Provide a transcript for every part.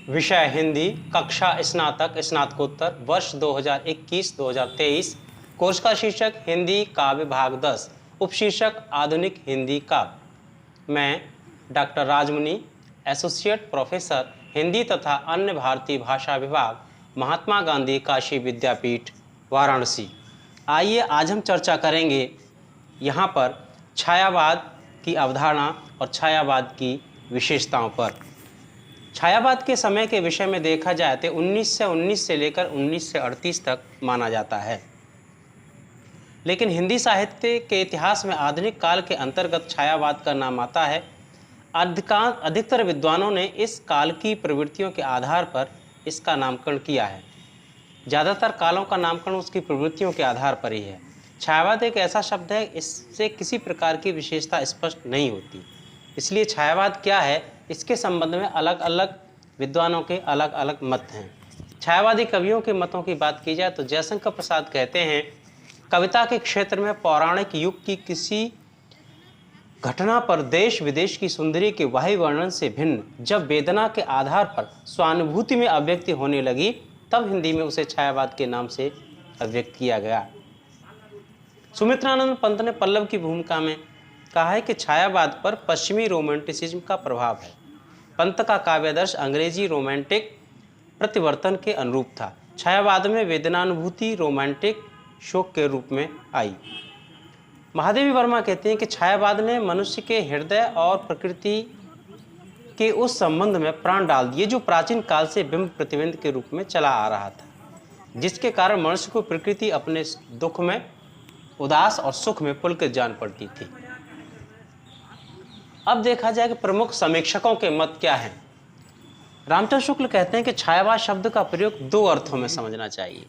विषय हिंदी, कक्षा स्नातक स्नातकोत्तर, वर्ष 2021-2023। कोर्स का शीर्षक हिंदी काव्य भाग 10, उपशीर्षक आधुनिक हिंदी काव्य। मैं doctor Rajmuni, associate professor Hindi तथा अन्य भारतीय भाषा विभाग, महात्मा गांधी काशी विद्यापीठ, वाराणसी। आइए आज हम चर्चा करेंगे यहाँ पर छायावाद की अवधारणा और छायावाद की विशेषताओं पर। छायावाद के समय के विषय में देखा जाए तो 1919 से लेकर 1938 तक माना जाता है, लेकिन हिंदी साहित्य के इतिहास में आधुनिक काल के अंतर्गत छायावाद का नाम आता है। अधिकतर विद्वानों ने इस काल की प्रवृत्तियों के आधार पर इसका नामकरण किया है। ज़्यादातर कालों का नामकरण उसकी प्रवृत्तियों के आधार पर ही है। छायावाद एक ऐसा शब्द है, इससे किसी प्रकार की विशेषता स्पष्ट नहीं होती, इसलिए छायावाद क्या है इसके संबंध में अलग अलग विद्वानों के अलग अलग मत हैं। छायावादी कवियों के मतों की बात की जाए तो जयशंकर प्रसाद कहते हैं, कविता के क्षेत्र में पौराणिक युग की किसी घटना पर देश विदेश की सुंदरी के वाही वर्णन से भिन्न जब वेदना के आधार पर स्वानुभूति में अभिव्यक्ति होने लगी, तब हिंदी में उसे छायावाद के नाम से अभिव्यक्त किया गया। सुमित्रानंद पंत ने पल्लव की भूमिका में कहा है कि छायावाद पर पश्चिमी रोमांटिसिज्म का प्रभाव है। पंत का काव्यादर्श अंग्रेजी रोमांटिक प्रतिवर्तन के अनुरूप था। छायावाद में वेदनानुभूति रोमांटिक शोक के रूप में आई। महादेवी वर्मा कहते हैं कि छायावाद ने मनुष्य के हृदय और प्रकृति के उस संबंध में प्राण डाल दिए जो प्राचीन काल से बिंब प्रतिबिंब के रूप में चला आ रहा था, जिसके कारण मनुष्य को प्रकृति अपने दुख में उदास और सुख में पुलकित जान पड़ती थी। अब देखा जाए कि प्रमुख समीक्षकों के मत क्या हैं। रामचंद्र शुक्ल कहते हैं कि छायावाद शब्द का प्रयोग दो अर्थों में समझना चाहिए।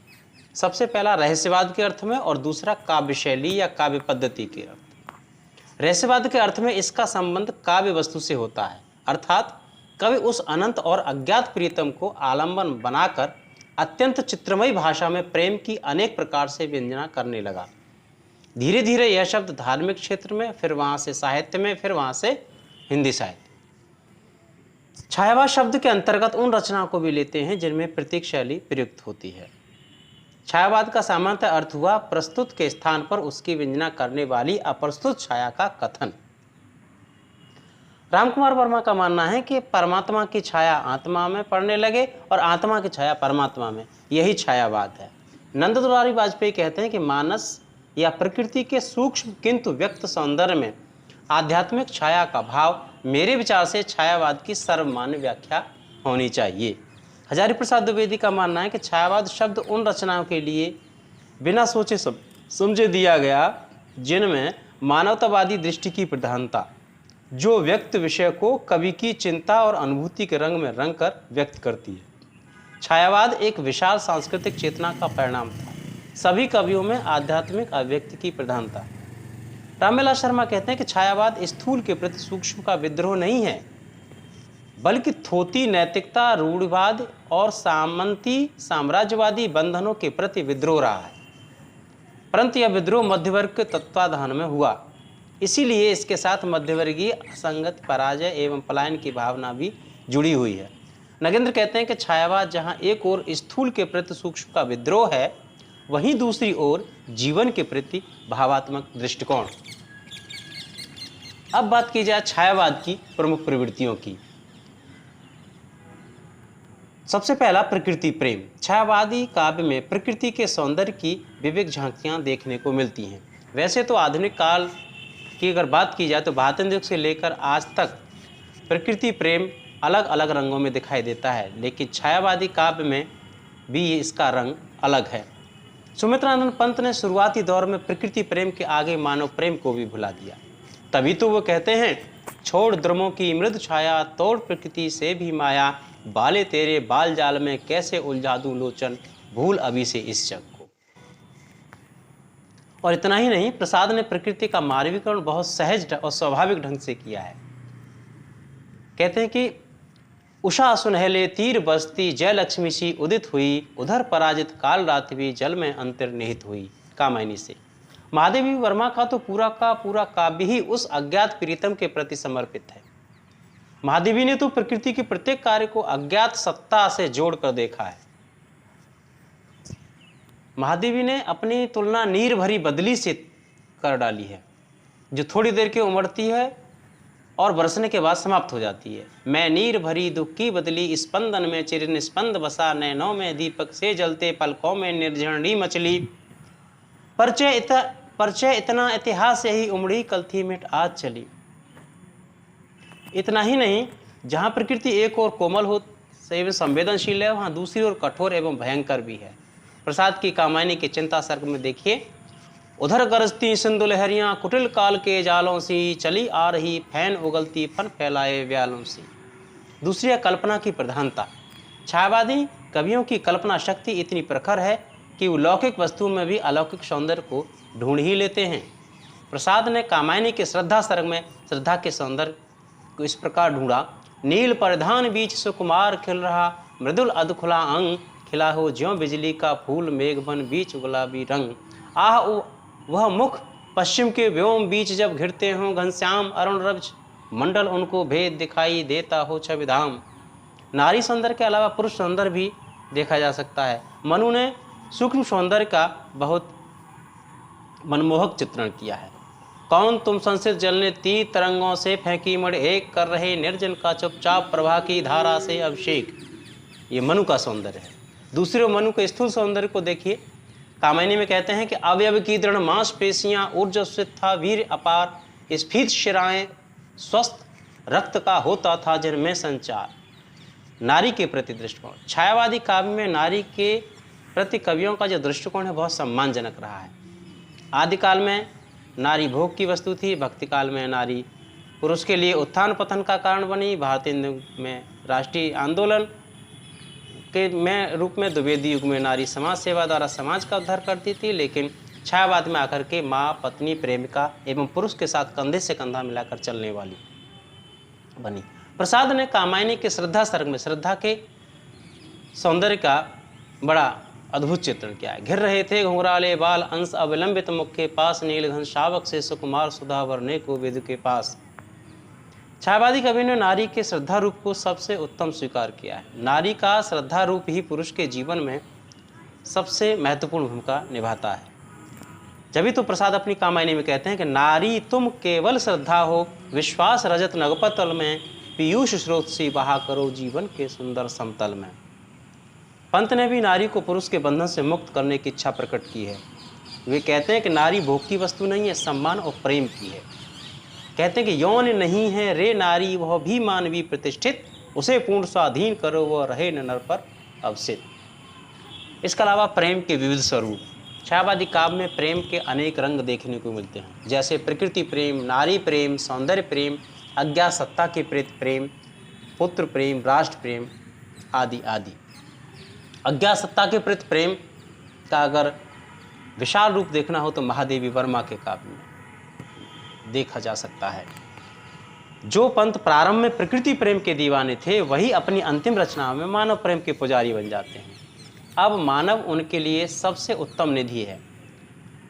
सबसे पहला रहस्यवाद के अर्थ में और दूसरा काव्य शैली या काव्य पद्धति के अर्थ। रहस्यवाद के अर्थ में इसका संबंध काव्य वस्तु से होता है, अर्थात कवि उस अनंत और अज्ञात प्रियतम को आलंबन बनाकर अत्यंत चित्रमयी भाषा में प्रेम की अनेक प्रकार से व्यंजना करने लगा। धीरे धीरे यह शब्द धार्मिक क्षेत्र में, फिर वहाँ से साहित्य में, फिर वहाँ से हिंदी साहित्य। छायावाद शब्द के अंतर्गत उन रचनाओं को भी लेते हैं जिनमें प्रतीक शैली प्रयुक्त होती है। छायावाद का सामान्य अर्थ हुआ प्रस्तुत के स्थान पर उसकी व्यंजना करने वाली अप्रस्तुत छाया का कथन। रामकुमार वर्मा का मानना है कि परमात्मा की छाया आत्मा में पड़ने लगे और आत्मा की छाया परमात्मा में, यही छायावाद है। नंद दुलारी वाजपेयी कहते हैं कि मानस या प्रकृति के सूक्ष्म किंतु व्यक्त सौंदर्य में आध्यात्मिक छाया का भाव मेरे विचार से छायावाद की सर्वमान्य व्याख्या होनी चाहिए। हजारी प्रसाद द्विवेदी का मानना है कि छायावाद शब्द उन रचनाओं के लिए बिना सोचे समझे दिया गया जिनमें मानवतावादी दृष्टि की प्रधानता, जो व्यक्त विषय को कवि की चिंता और अनुभूति के रंग में रंग कर व्यक्त करती है। छायावाद एक विशाल सांस्कृतिक चेतना का परिणाम था, सभी कवियों में आध्यात्मिक अभिव्यक्ति की प्रधानता। रामविलास शर्मा कहते हैं कि छायावाद स्थूल के प्रति सूक्ष्म का विद्रोह नहीं है, बल्कि थोती नैतिकता, रूढ़िवाद और सामंती साम्राज्यवादी बंधनों के प्रति विद्रोह रहा है। परंतु यह विद्रोह मध्यवर्ग के तत्वाधान में हुआ, इसीलिए इसके साथ मध्यवर्गीय असंगत, पराजय एवं पलायन की भावना भी जुड़ी हुई है। नगेंद्र कहते हैं कि छायावाद जहाँ एक ओर स्थूल के प्रति सूक्ष्म का विद्रोह है, वहीं दूसरी ओर जीवन के प्रति भावात्मक दृष्टिकोण। अब बात की जाए छायावाद की प्रमुख प्रवृत्तियों की। सबसे पहला प्रकृति प्रेम। छायावादी काव्य में प्रकृति के सौंदर्य की विविध झांकियां देखने को मिलती हैं। वैसे तो आधुनिक काल की अगर बात की जाए तो भारतेंदु युग से लेकर आज तक प्रकृति प्रेम अलग अलग रंगों में दिखाई देता है, लेकिन छायावादी काव्य में भी इसका रंग अलग है। सुमित्रानंद पंत ने शुरुआती दौर में प्रकृति प्रेम के आगे मानव प्रेम को भी भुला दिया। तभी तो वो कहते हैं, छोड़ द्रुमों की मृदु छाया, तोड़ प्रकृति से भी माया, बाले तेरे बाल जाल में कैसे उलझा दूं लोचन, भूल अभी से इस जग को। और इतना ही नहीं, प्रसाद ने प्रकृति का मानवीकरण बहुत सहज और स्वाभाविक ढंग से किया है। कहते हैं कि उषा सुनहले तीर बसती, जय लक्ष्मी सी उदित हुई, उधर पराजित काल रात भी जल में अंतर्निहित हुई, कामायनी से। महादेवी वर्मा का तो पूरा का पूरा काव्य ही उस अज्ञात प्रीतम के प्रति समर्पित है। महादेवी ने तो प्रकृति के प्रत्येक कार्य को अज्ञात सत्ता से जोड़कर देखा है। महादेवी ने अपनी तुलना नीर भरी बदली से कर डाली है, जो थोड़ी देर के उमड़ती है और बरसने के बाद समाप्त हो जाती है। मैं नीर भरी दुख की बदली, स्पंदन में चिर निस्पंद बसा, नैनों में दीपक से जलते, पलकों में निर्झरणी मचली। परिचय इतना इतिहास यही उमड़ी, कल थी मिट आज चली। इतना ही नहीं, जहाँ प्रकृति एक और कोमल हो एवं संवेदनशील है, वहाँ दूसरी ओर कठोर एवं भयंकर भी है। प्रसाद की कामायनी के चिंता सर्ग में देखिए, उधर गरजती सिंधु लहरियाँ कुटिल काल के जालों सी, चली आ रही फैन उगलती फन फैलाए व्यालों सी। दूसरी है कल्पना की प्रधानता। छायावादी कवियों की कल्पना शक्ति इतनी प्रखर है कि वो लौकिक वस्तुओं में भी अलौकिक सौंदर्य को ढूंढ ही लेते हैं। प्रसाद ने कामायनी के श्रद्धा सर्ग में श्रद्धा के सौंदर्य को इस प्रकार ढूंढा, नील परिधान बीच सुकुमार खिल रहा, मृदुल अधखुला अंग खिला हो ज्यों बिजली का फूल, मेघबन बीच गुलाबी रंग। आह वह मुख पश्चिम के व्योम बीच जब घिरते हों, घनश्याम अरुण रज मंडल उनको भेद दिखाई देता हो छविधाम। नारी सौंदर्य के अलावा पुरुष सौंदर्य भी देखा जा सकता है। मनु ने सूक्ष्म सौंदर्य का बहुत मनमोहक चित्रण किया है। कौन तुम संसित जलने तीर तरंगों से, फेंकी मड़ एक कर रहे निर्जन का चुपचाप प्रवाह की धारा से अभिषेक। ये मनु का सौंदर्य है। दूसरे मनु के स्थूल सौंदर्य को देखिए। कामायनी में कहते हैं कि अवयव की दृढ़ मांसपेशियां ऊर्जस्वित था, वीर अपार स्फीत शिराएं, स्वस्थ रक्त का होता था जिनमें संचार। नारी के प्रति दृष्टिकोण। छायावादी काव्य में नारी के प्रति कवियों का जो दृष्टिकोण है बहुत सम्मानजनक रहा है। आदिकाल में नारी भोग की वस्तु थी, भक्ति काल में नारी पुरुष के लिए उत्थान पतन का कारण बनी। भारतीय युग में राष्ट्रीय आंदोलन के रूप में द्विवेदी युग में नारी समाज सेवा द्वारा समाज का उद्धार करती थी, लेकिन छायावाद में आकर के माँ, पत्नी, प्रेमिका एवं पुरुष के साथ कंधे से कंधा मिलाकर चलने वाली बनी। प्रसाद ने कामायनी के श्रद्धा सर्ग में श्रद्धा के सौंदर्य का बड़ा अद्भुत चित्रण किया है। घिर रहे थे घुंघराले बाल, अंश अविलंबित मुख के पास, नील घन शावक से सुकुमार सुधा वरने को वेद के पास। छायावादी कवि ने नारी के श्रद्धा रूप को सबसे उत्तम स्वीकार किया है। नारी का श्रद्धा रूप ही पुरुष के जीवन में सबसे महत्वपूर्ण भूमिका निभाता है। जब तो प्रसाद अपनी कामायनी में कहते हैं कि नारी तुम केवल श्रद्धा हो, विश्वास रजत नगपतल में, पीयूष स्रोत सी बहा करो जीवन के सुंदर समतल में। पंत ने भी नारी को पुरुष के बंधन से मुक्त करने की इच्छा प्रकट की है। वे कहते हैं कि नारी भोग की वस्तु नहीं है, सम्मान और प्रेम की है। कहते हैं कि यौन नहीं है रे नारी, वह भी मानवी प्रतिष्ठित, उसे पूर्ण स्वाधीन करो, वह रहे न नर पर अवसित। इसके अलावा प्रेम के विविध स्वरूप। छायावादी काव्य में प्रेम के अनेक रंग देखने को मिलते हैं, जैसे प्रकृति प्रेम, नारी प्रेम, सौंदर्य प्रेम, अज्ञात सत्ता के प्रति प्रेम, पुत्र प्रेम, राष्ट्र प्रेम आदि आदि। अज्ञात सत्ता के प्रति प्रेम का अगर विशाल रूप देखना हो तो महादेवी वर्मा के काव्य में देखा जा सकता है। जो पंत प्रारंभ में प्रकृति प्रेम के दीवाने थे, वही अपनी अंतिम रचनाओं में मानव प्रेम के पुजारी बन जाते हैं। अब मानव उनके लिए सबसे उत्तम निधि है।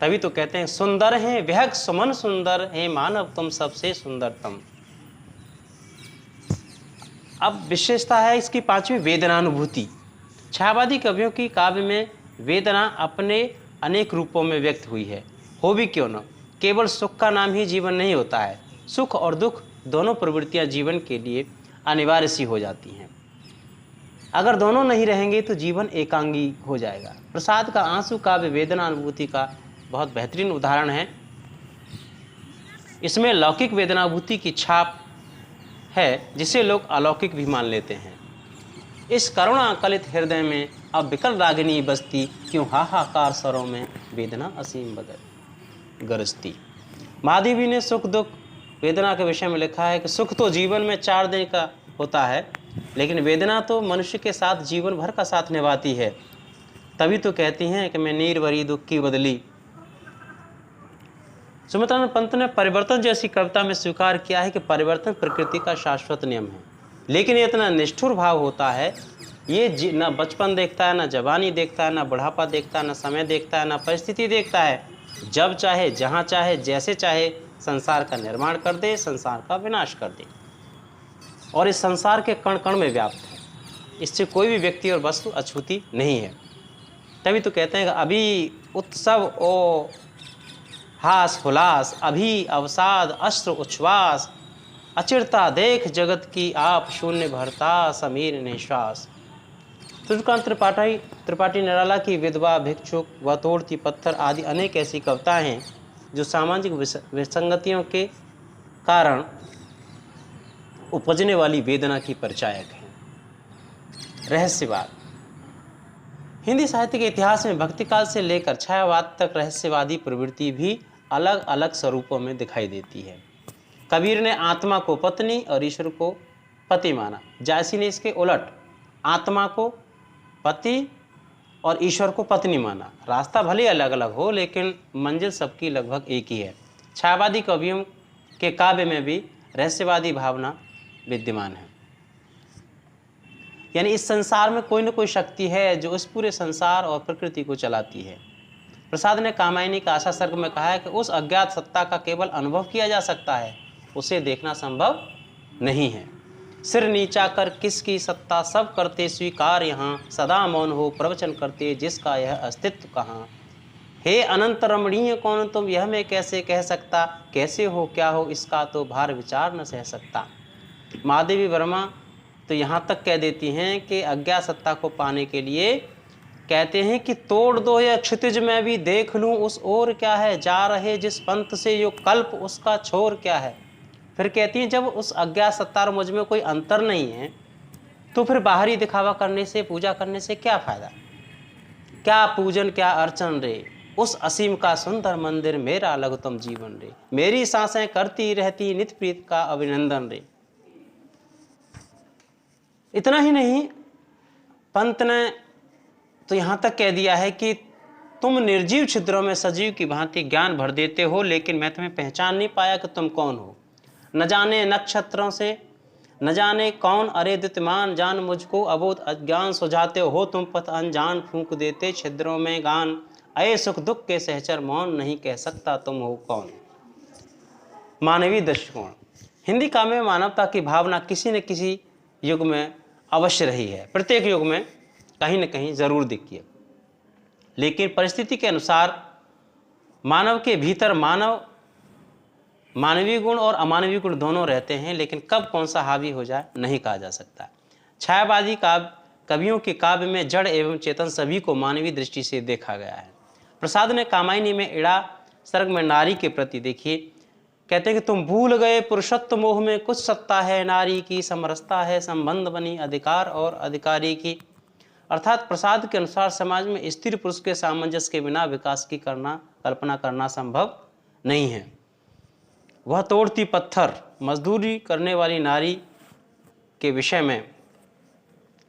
तभी तो कहते हैं सुंदर है विहग सुमन सुंदर है, मानव तुम सबसे सुंदरतम। अब विशेषता है इसकी पांचवी, वेदनानुभूति। छायावादी कवियों की काव्य में वेदना अपने अनेक रूपों में व्यक्त हुई है। हो भी क्यों न, केवल सुख का नाम ही जीवन नहीं होता है। सुख और दुख दोनों प्रवृत्तियां जीवन के लिए अनिवार्य सी हो जाती हैं। अगर दोनों नहीं रहेंगे तो जीवन एकांगी हो जाएगा। प्रसाद का आंसू काव्य वेदना अनुभूति का बहुत बेहतरीन उदाहरण है। इसमें लौकिक वेदनानुभूति की छाप है, जिसे लोग अलौकिक भी मान लेते हैं। इस करुणा कलित हृदय में अब विकल रागिनी बसती, क्यों हाहाकार स्वरों में वेदना असीम बदल गरजती। महादेवी ने सुख दुख वेदना के विषय में लिखा है कि सुख तो जीवन में 4 दिन का होता है, लेकिन वेदना तो मनुष्य के साथ जीवन भर का साथ निभाती है। तभी तो कहती हैं कि मैं नीर भरी दुख की बदली। सुमित्रानंद पंत ने परिवर्तन जैसी कविता में स्वीकार किया है कि परिवर्तन प्रकृति का शाश्वत नियम है, लेकिन ये इतना निष्ठुर भाव होता है। ये न बचपन देखता है, न जवानी देखता है, न बुढ़ापा देखता है, न समय देखता है, न परिस्थिति देखता है। जब चाहे, जहाँ चाहे, जैसे चाहे संसार का निर्माण कर दे, संसार का विनाश कर दे। और इस संसार के कण कण में व्याप्त है। इससे कोई भी व्यक्ति और वस्तु अछूती नहीं है। तभी तो कहते हैं कि अभी उत्सव ओ हास हुलास, अभी अवसाद अश्रु उच्छ्वास, अचिरता देख जगत की आप, शून्य भरता समीर निश्वास। सूर्यकांत त्रिपाठी निराला की विधवा, भिक्षुक व तोड़ती पत्थर आदि अनेक ऐसी कविताएं हैं जो सामाजिक विसंगतियों के कारण उपजने वाली वेदना की परिचायक हैं। रहस्यवाद। हिंदी साहित्य के इतिहास में भक्तिकाल से लेकर छायावाद तक रहस्यवादी प्रवृत्ति भी अलग अलग स्वरूपों में दिखाई देती है। कबीर ने आत्मा को पत्नी और ईश्वर को पति माना। जायसी ने इसके उलट आत्मा को पति और ईश्वर को पत्नी माना। रास्ता भले अलग अलग हो लेकिन मंजिल सबकी लगभग एक ही है। छायावादी कवियों के काव्य में भी रहस्यवादी भावना विद्यमान है, यानी इस संसार में कोई न कोई शक्ति है जो इस पूरे संसार और प्रकृति को चलाती है। प्रसाद ने कामायनी का आशा सर्ग में कहा है कि उस अज्ञात सत्ता का केवल अनुभव किया जा सकता है, उसे देखना संभव नहीं है। सिर नीचा कर किसकी सत्ता, सब करते स्वीकार यहाँ, सदा मौन हो प्रवचन करते जिसका यह अस्तित्व कहाँ। हे अनंत रमणीय कौन तुम, यह मैं कैसे कह सकता, कैसे हो क्या हो इसका तो भार विचार न सह सकता। महादेवी वर्मा तो यहाँ तक कह देती हैं कि अज्ञात सत्ता को पाने के लिए कहते हैं कि तोड़ दो यह क्षितिज में भी देख लूँ उस ओर क्या है, जा रहे जिस पंथ से यो कल्प उसका छोर क्या है। फिर कहती हैं जब उस अज्ञात सत्ता और मुझ में कोई अंतर नहीं है तो फिर बाहरी दिखावा करने से, पूजा करने से क्या फायदा। क्या पूजन क्या अर्चन रे, उस असीम का सुंदर मंदिर मेरा लघुतम जीवन रे, मेरी सांसें करती रहती नित प्रीत का अभिनंदन रे। इतना ही नहीं, पंत ने तो यहाँ तक कह दिया है कि तुम निर्जीव छिद्रों में सजीव की भांति ज्ञान भर देते हो, लेकिन मैं तुम्हें पहचान नहीं पाया कि तुम कौन हो। न जाने नक्षत्रों से न जाने कौन अरे द्युतिमान, जान मुझको अबोध अज्ञान सुझाते हो तुम पथ अनजान, फूंक देते छिद्रों में गान, अये सुख दुख के सहचर मौन, नहीं कह सकता तुम हो कौन। मानवीय दृष्टिकोण। हिंदी काव्य में मानवता की भावना किसी न किसी युग में अवश्य रही है, प्रत्येक युग में कहीं न कहीं जरूर दिखी है, लेकिन परिस्थिति के अनुसार मानव के भीतर मानवीय गुण और अमानवीय गुण दोनों रहते हैं, लेकिन कब कौन सा हावी हो जाए नहीं कहा जा सकता। छायावादी कवियों के काव्य में जड़ एवं चेतन सभी को मानवीय दृष्टि से देखा गया है। प्रसाद ने कामायनी में इड़ा सर्ग में नारी के प्रति देखिए, कहते हैं कि तुम भूल गए पुरुषत्व मोह में कुछ सत्ता है नारी की, समरसता है संबंध बनी अधिकार और अधिकारी की। अर्थात प्रसाद के अनुसार समाज में स्त्री पुरुष के सामंजस्य के बिना विकास की कल्पना करना संभव नहीं है। वह तोड़ती पत्थर मजदूरी करने वाली नारी के विषय में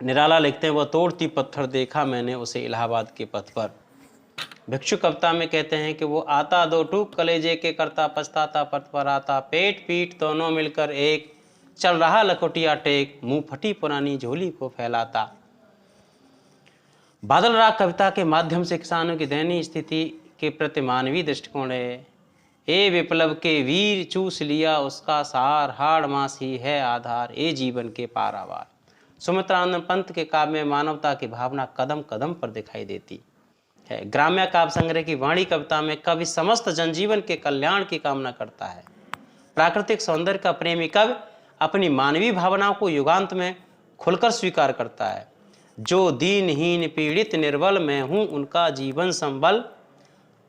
निराला लिखते हैं, वह तोड़ती पत्थर देखा मैंने उसे इलाहाबाद के पथ पर। भिक्षु कविता में कहते हैं कि वो आता दो टूक कलेजे के करता, पछताता पथ पर आता, पेट पीठ दोनों मिलकर एक, चल रहा लखोटिया टेक, मुंह फटी पुरानी झोली को फैलाता। बादल राग कविता के माध्यम से किसानों की दयनीय स्थिति के प्रति मानवीय दृष्टिकोण है। ए विप्लव के वीर चूस लिया उसका सार, हाड़ मास ही है आधार, ए जीवन के पारावार। सुमित्रानंद पंत के काव्य में मानवता की भावना कदम कदम पर दिखाई देती है। ग्राम्य काव्य संग्रह की वाणी कविता में कवि समस्त जनजीवन के कल्याण की कामना करता है। प्राकृतिक सौंदर्य का प्रेमी कवि अपनी मानवीय भावनाओं को युगांत में खुलकर स्वीकार करता है। जो दीनहीन पीड़ित निर्बल मैं हूँ उनका जीवन संबल,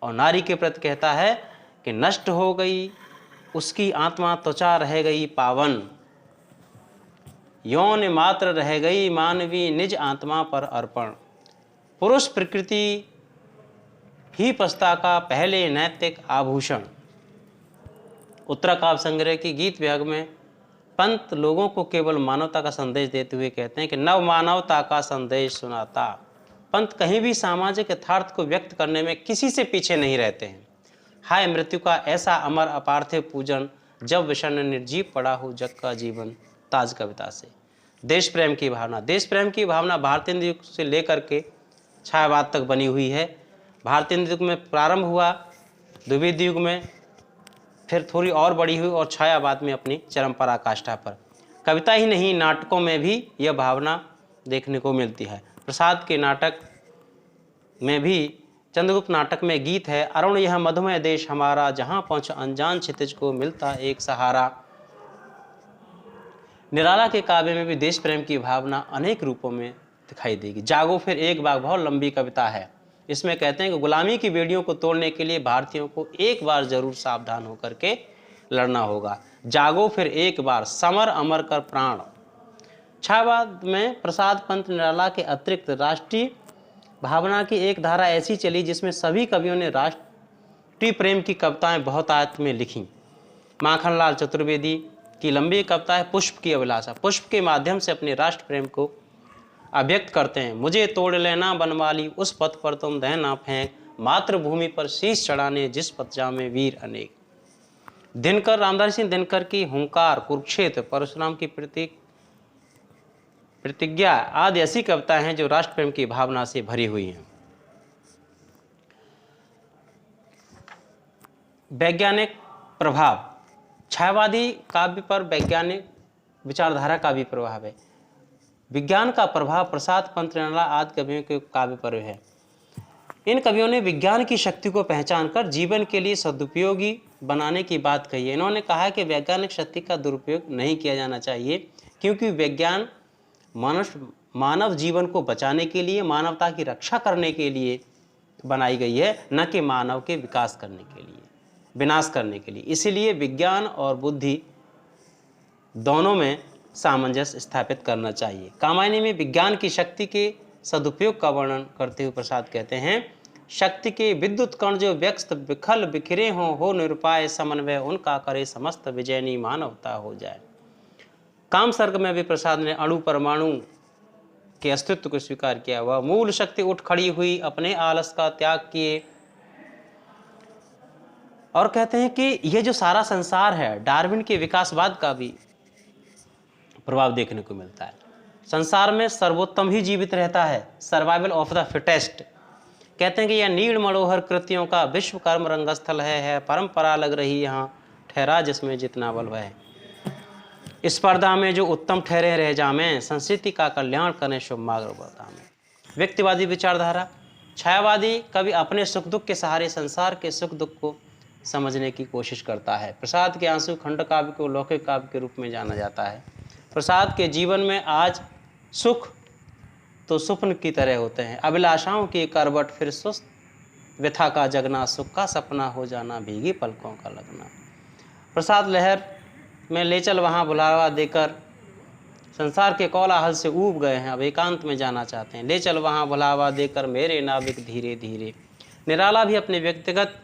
और नारी के प्रति कहता है कि नष्ट हो गई उसकी आत्मा, त्वचा रह गई पावन, यौन मात्र रह गई मानवी निज आत्मा पर अर्पण। पुरुष प्रकृति ही पस्ता का पहले नैतिक आभूषण। उत्तरा काव्य संग्रह की गीत विभाग में पंत लोगों को केवल मानवता का संदेश देते हुए कहते हैं कि नव मानवता का संदेश सुनाता। पंत कहीं भी सामाजिक यथार्थ को व्यक्त करने में किसी से पीछे नहीं रहते हैं। हाय मृत्यु का ऐसा अमर अपार्थिव पूजन, जब विषण निर्जीव पड़ा हो जग का जीवन, ताज कविता से। देश प्रेम की भावना। देश प्रेम की भावना भारतीय युग से लेकर के छायावाद तक बनी हुई है। भारतीय युग में प्रारंभ हुआ, द्विवेद युग में फिर थोड़ी और बड़ी हुई और छायावाद में अपनी चरम पराकाष्ठा पर। कविता ही नहीं, नाटकों में भी यह भावना देखने को मिलती है। प्रसाद के नाटक में भी, चंद्रगुप्त नाटक में गीत है, अरुण यह मधुमय देश हमारा, जहां पहुंच अनजान क्षितिज को मिलता एक सहारा। निराला के काव्य में भी देश प्रेम की भावना अनेक रूपों में दिखाई देगी। जागो फिर एक बार बहुत लंबी कविता है। इसमें कहते हैं कि गुलामी की बेड़ियों को तोड़ने के लिए भारतीयों को एक बार जरूर सावधान होकर के लड़ना होगा। जागो फिर एक बार, समर अमर कर प्राण। छायावाद में प्रसाद पंत निराला के अतिरिक्त राष्ट्रीय भावना की एक धारा ऐसी चली जिसमें सभी कवियों ने राष्ट्रीय प्रेम की कविताएं बहुतायत में लिखी। माखनलाल चतुर्वेदी की लंबी कविता है पुष्प की अभिलाषा। पुष्प के माध्यम से अपने राष्ट्र प्रेम को अभिव्यक्त करते हैं। मुझे तोड़ लेना बनवाली, उस पथ पर तुम रहना फेंक, मातृभूमि पर शीश चढ़ाने जिस पथ जामे वीर अनेक। दिनकर, रामधारी सिंह दिनकर की हुंकार, कुरुक्षेत्र, परशुराम की प्रतिज्ञा आदि ऐसी कविताएं हैं जो राष्ट्र प्रेम की भावना से भरी हुई हैं। वैज्ञानिक प्रभाव, छायावादी काव्य पर वैज्ञानिक विचारधारा का भी प्रभाव है। विज्ञान का प्रभाव प्रसाद पंत निराला आदि कवियों के काव्य पर है। इन कवियों ने विज्ञान की शक्ति को पहचान कर जीवन के लिए सदुपयोगी बनाने की बात कही है। इन्होंने कहा कि वैज्ञानिक शक्ति का दुरुपयोग नहीं किया जाना चाहिए, क्योंकि विज्ञान मानव जीवन को बचाने के लिए, मानवता की रक्षा करने के लिए बनाई गई है, न कि मानव के विकास करने के लिए, विनाश करने के लिए। इसीलिए विज्ञान और बुद्धि दोनों में सामंजस्य स्थापित करना चाहिए। कामायनी में विज्ञान की शक्ति के सदुपयोग का वर्णन करते हुए प्रसाद कहते हैं, शक्ति के विद्युत कण जो व्यक्त विखल बिखरे हो निरुपाय समन्वय, उनका करे समस्त विजयनी मानवता हो जाए। काम सर्ग में भी प्रसाद ने अणु परमाणु के अस्तित्व को स्वीकार किया। वह मूल शक्ति उठ खड़ी हुई, अपने आलस का त्याग किए, और कहते हैं कि यह जो सारा संसार है, डार्विन के विकासवाद का भी प्रभाव देखने को मिलता है। संसार में सर्वोत्तम ही जीवित रहता है, सर्वाइवल ऑफ द फिटेस्ट। कहते हैं कि यह नील मनोहर कृतियों का विश्व कर्म रंगस्थल है परंपरा लग रही यहाँ, ठहरा जिसमें जितना बल है। स्पर्धा में जो उत्तम ठहरे रह जामें, संस्कृति का कल्याण करें शुभ मार्ग बतामें। व्यक्तिवादी विचारधारा, छायावादी कवि अपने सुख दुख के सहारे संसार के सुख दुख को समझने की कोशिश करता है। प्रसाद के आंसू खंड काव्य को लौकिक काव्य के रूप में जाना जाता है। प्रसाद के जीवन में आज सुख तो स्वप्न की तरह होते हैं, अभिलाषाओं की करवट फिर सुस्त व्यथा का जगना, सुख का सपना हो जाना भीगी पलकों का लगना। प्रसाद लहर में ले चल वहाँ बुलावा देकर संसार के कोलाहल से ऊब गए हैं, अब एकांत में जाना चाहते हैं, ले चल वहाँ बुलावा देकर मेरे नाविक धीरे धीरे। निराला भी अपने व्यक्तिगत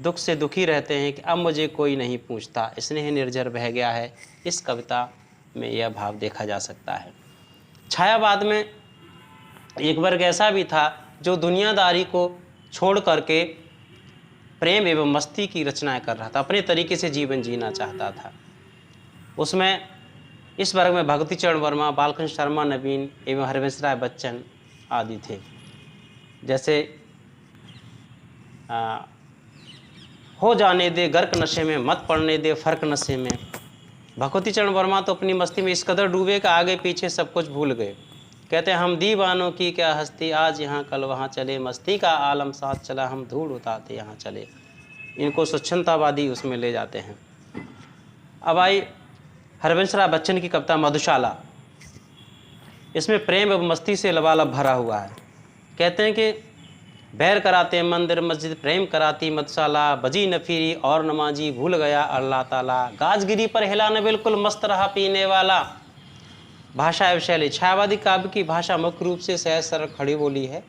दुख से दुखी रहते हैं कि अब मुझे कोई नहीं पूछता, स्नेह निर्झर बह गया है। इस कविता में यह भाव देखा जा सकता है। छायावाद में एक वर्ग ऐसा भी था जो दुनियादारी को छोड़ करके प्रेम एवं मस्ती की रचनाएं कर रहा था, अपने तरीके से जीवन जीना चाहता था। उसमें इस वर्ग में भगवती चरण वर्मा, बालकृष्ण शर्मा नवीन एवं हरवंश राय बच्चन आदि थे। जैसे हो जाने दे गर्क नशे में, मत पड़ने दे फर्क नशे में। भगवती चरण वर्मा तो अपनी मस्ती में इस कदर डूबे कि आगे पीछे सब कुछ भूल गए। कहते हैं हम दीवानों की क्या हस्ती, आज यहाँ कल वहाँ चले, मस्ती का आलम साथ चला, हम धूल उतारते यहाँ चले। इनको स्वच्छंदतावादी उसमें ले जाते हैं। अब आई हरवंश राय बच्चन की कविता मधुशाला। इसमें प्रेम एवं मस्ती से लबालब भरा हुआ है। कहते हैं कि बैर कराते मंदिर मस्जिद, प्रेम कराती मधुशाला, बजी न फिरी और नमाजी, भूल गया अल्लाह ताला, गाजगिरी पर हिला न बिल्कुल मस्त रहा पीने वाला। भाषा एवं शैली, छायावादी काव्य की भाषा मुख्य रूप से सहज सरल खड़ी बोली है,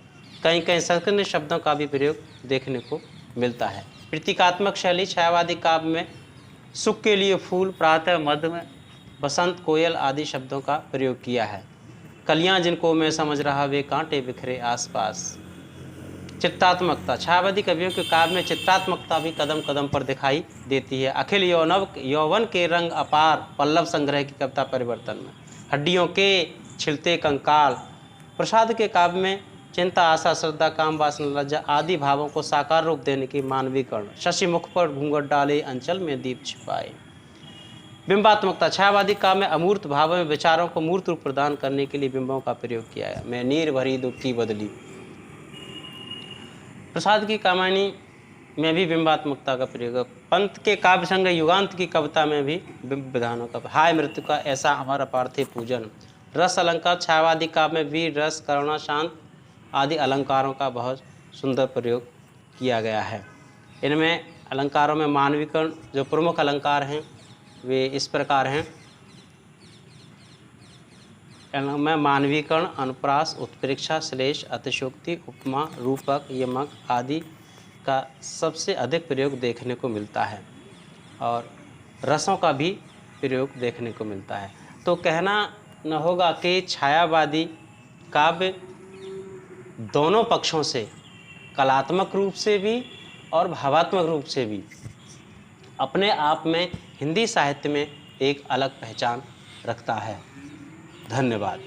कहीं कहीं संस्कृत शब्दों का भी प्रयोग देखने को मिलता है। प्रतीकात्मक शैली, छायावादी काव्य में सुख के लिए फूल, प्रातः, मध्य में बसंत, कोयल आदि शब्दों का प्रयोग किया है। कलियां जिनको मैं समझ रहा वे कांटे बिखरे आसपास। चित्रात्मकता, छायावादी कवियों के काव्य में चित्रात्मकता भी कदम कदम पर दिखाई देती है। अखिल यौवन के रंग अपार, पल्लव संग्रह की कविता परिवर्तन में। हड्डियों के छिलते कंकाल, प्रसाद के काव्य में चिंता, आशा, श्रद्धा, काम, वासना, लज्जा आदि भावों को साकार रूप देने की मानवीकरण। शशि मुख पर घूंघट डाले, अंचल में दीप छिपाए। बिंबात्मकता, छायावादी काव्य में अमूर्त भावों में विचारों को मूर्त रूप प्रदान करने के लिए बिंबों का प्रयोग किया है। मैं नीर भरी दुख की बदली। प्रसाद की कामायनी में भी बिंबात्मकता का प्रयोग है। पंत के काव्य संग युगांत की कविता में भी बिंब विधानों का, हाय मृत्यु का ऐसा अमर अपार्थिव पूजन। रस अलंकार, छायावादी काव्य में वीर, रस, करुणा, शांत आदि अलंकारों का बहुत सुंदर प्रयोग किया गया है। इनमें अलंकारों में मानवीकरण, जो प्रमुख अलंकार हैं वे इस प्रकार हैं। में मानवीकरण, अनुप्रास, उत्प्रेक्षा, श्लेष, अतिशयोक्ति, उपमा, रूपक, यमक आदि का सबसे अधिक प्रयोग देखने को मिलता है और रसों का भी प्रयोग देखने को मिलता है। तो कहना न होगा कि छायावादी काव्य दोनों पक्षों से, कलात्मक रूप से भी और भावात्मक रूप से भी, अपने आप में हिंदी साहित्य में एक अलग पहचान रखता है। धन्यवाद।